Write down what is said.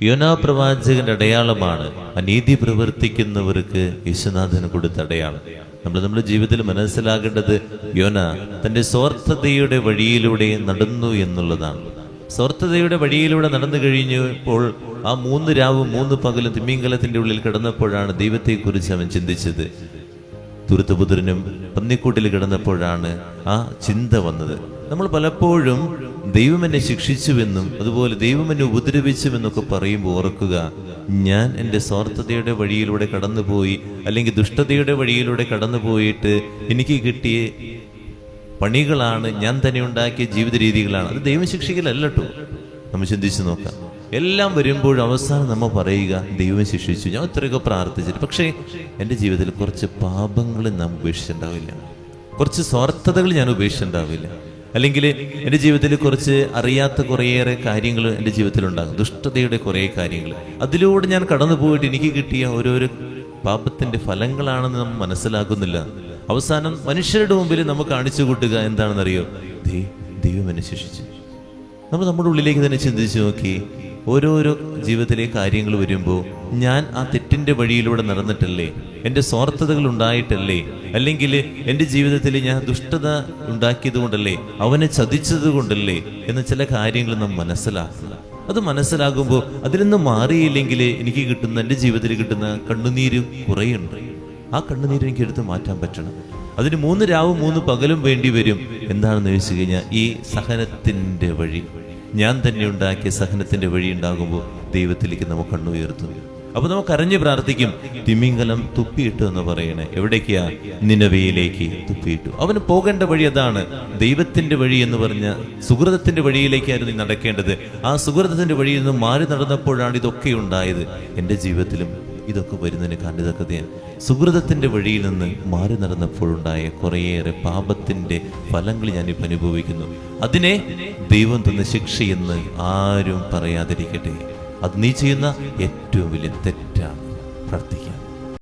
യോനാ പ്രവാചകന്റെ അടയാളമാണ് അനീതി പ്രവർത്തിക്കുന്നവർക്ക് യേശുനാഥൻ കൊടുത്ത അടയാളം. നമ്മുടെ ജീവിതത്തിൽ മനസ്സിലാകേണ്ടത് യോന തൻ്റെ സ്വാർത്ഥതയുടെ വഴിയിലൂടെ നടന്നു എന്നുള്ളതാണ്. സ്വാർത്ഥതയുടെ വഴിയിലൂടെ നടന്നു കഴിഞ്ഞപ്പോൾ ആ 3 രാവും 3 പകലും തിമിംഗലത്തിന്റെ ഉള്ളിൽ കിടന്നപ്പോഴാണ് ദൈവത്തെക്കുറിച്ച് അവൻ ചിന്തിച്ചത്. തുരുത്തുപുത്രനും പന്നിക്കൂട്ടിൽ കിടന്നപ്പോഴാണ് ആ ചിന്ത വന്നത്. നമ്മൾ പലപ്പോഴും ദൈവം എന്നെ ശിക്ഷിച്ചുവെന്നും അതുപോലെ ദൈവം എന്നെ ഉപദ്രവിച്ചുവെന്നൊക്കെ പറയുമ്പോൾ ഓർക്കുക, ഞാൻ എൻ്റെ സ്വാർത്ഥതയുടെ വഴിയിലൂടെ കടന്നുപോയി, അല്ലെങ്കിൽ ദുഷ്ടതയുടെ വഴിയിലൂടെ കടന്നുപോയിട്ട് എനിക്ക് കിട്ടിയ പണികളാണ്, ഞാൻ തന്നെ ഉണ്ടാക്കിയ ജീവിത രീതികളാണ്. അത് ദൈവം ശിക്ഷിക്കലല്ല കേട്ടോ. നമ്മൾ ചിന്തിച്ചു നോക്കാം. എല്ലാം വരുമ്പോഴും അവസാനം നമ്മൾ പറയുക, ദൈവം ശിക്ഷിച്ചു, ഞാൻ ഇത്രയൊക്കെ പ്രാർത്ഥിച്ചിട്ട്, പക്ഷേ എൻ്റെ ജീവിതത്തിൽ കുറച്ച് പാപങ്ങൾ നാം ഉപേക്ഷിച്ചിട്ടുണ്ടാവില്ല, കുറച്ച് സ്വാർത്ഥതകൾ ഞാൻ ഉപേക്ഷിച്ചിട്ടുണ്ടാവില്ല, അല്ലെങ്കിൽ എൻ്റെ ജീവിതത്തിൽ കുറച്ച് അറിയാത്ത കുറേയേറെ കാര്യങ്ങൾ എൻ്റെ ജീവിതത്തിലുണ്ടാകും, ദുഷ്ടതയുടെ കുറേ കാര്യങ്ങൾ. അതിലൂടെ ഞാൻ കടന്നു പോയിട്ട് എനിക്ക് കിട്ടിയ ഓരോരോ പാപത്തിൻ്റെ ഫലങ്ങളാണെന്ന് നാം മനസ്സിലാക്കുന്നില്ല. അവസാനം മനുഷ്യരുടെ മുമ്പിൽ നമുക്ക് കാണിച്ചു കൂട്ടുക എന്താണെന്നറിയോ? ദൈവം എന്നെ ശിക്ഷിച്ചു. നമ്മുടെ ഉള്ളിലേക്ക് തന്നെ ചിന്തിച്ചു നോക്കി. ഓരോരോ ജീവിതത്തിലെ കാര്യങ്ങൾ വരുമ്പോൾ ഞാൻ ആ തെറ്റിൻ്റെ വഴിയിലൂടെ നടന്നിട്ടല്ലേ, എൻ്റെ സ്വാർത്ഥതകൾ ഉണ്ടായിട്ടല്ലേ, അല്ലെങ്കിൽ എൻ്റെ ജീവിതത്തിൽ ഞാൻ ദുഷ്ടത ഉണ്ടാക്കിയത് കൊണ്ടല്ലേ, അവനെ ചതിച്ചത് കൊണ്ടല്ലേ എന്ന ചില കാര്യങ്ങൾ നാം മനസ്സിലാക്കുക. അത് മനസ്സിലാകുമ്പോൾ അതിൽ നിന്ന് മാറിയില്ലെങ്കിൽ എനിക്ക് കിട്ടുന്ന, എൻ്റെ ജീവിതത്തിൽ കിട്ടുന്ന കണ്ണുനീര് കുറേയുണ്ട്. ആ കണ്ണുനീര് എനിക്ക് എടുത്ത് മാറ്റാൻ പറ്റണം. അതിന് 3 രാവും 3 പകലും വേണ്ടി വരും. എന്താണെന്ന് ചോദിച്ചു കഴിഞ്ഞാൽ ഈ സഹനത്തിൻ്റെ വഴി, ഞാൻ തന്നെ ഉണ്ടാക്കിയ സഹനത്തിൻ്റെ വഴി ഉണ്ടാകുമ്പോൾ ദൈവത്തിലേക്ക് നമുക്ക് കണ്ണുയർത്തും. അപ്പൊ നമുക്ക് അറിഞ്ഞ് പ്രാർത്ഥിക്കും. തിമിംഗലം തുപ്പിയിട്ടു എന്ന് പറയണേ. എവിടേക്കാ? നിനവയിലേക്ക് തുപ്പിയിട്ടു. അവന് പോകേണ്ട വഴി അതാണ്, ദൈവത്തിന്റെ വഴി എന്ന് പറഞ്ഞ സുഹൃതത്തിന്റെ വഴിയിലേക്കായിരുന്നു നീ നടക്കേണ്ടത്. ആ സുഹൃതത്തിന്റെ വഴിയിൽ നിന്ന് മാറി നടന്നപ്പോഴാണ് ഇതൊക്കെ ഉണ്ടായത്. എൻ്റെ ജീവിതത്തിലും ഇതൊക്കെ വരുന്നതിന് കാരണം ഇതൊക്കെ സുഹൃതത്തിന്റെ വഴിയിൽ നിന്ന് മാറി നടന്നപ്പോഴുണ്ടായ കുറേയേറെ പാപത്തിന്റെ ഫലങ്ങൾ ഞാനിപ്പോൾ അനുഭവിക്കുന്നു. അതിനെ ദൈവം തന്ന ശിക്ഷയെന്ന് ആരും പറയാതിരിക്കട്ടെ. അത് നീ ചെയ്യുന്ന ഏറ്റവും വലിയ തെറ്റാണ്. പ്രാർത്ഥിക്കാം.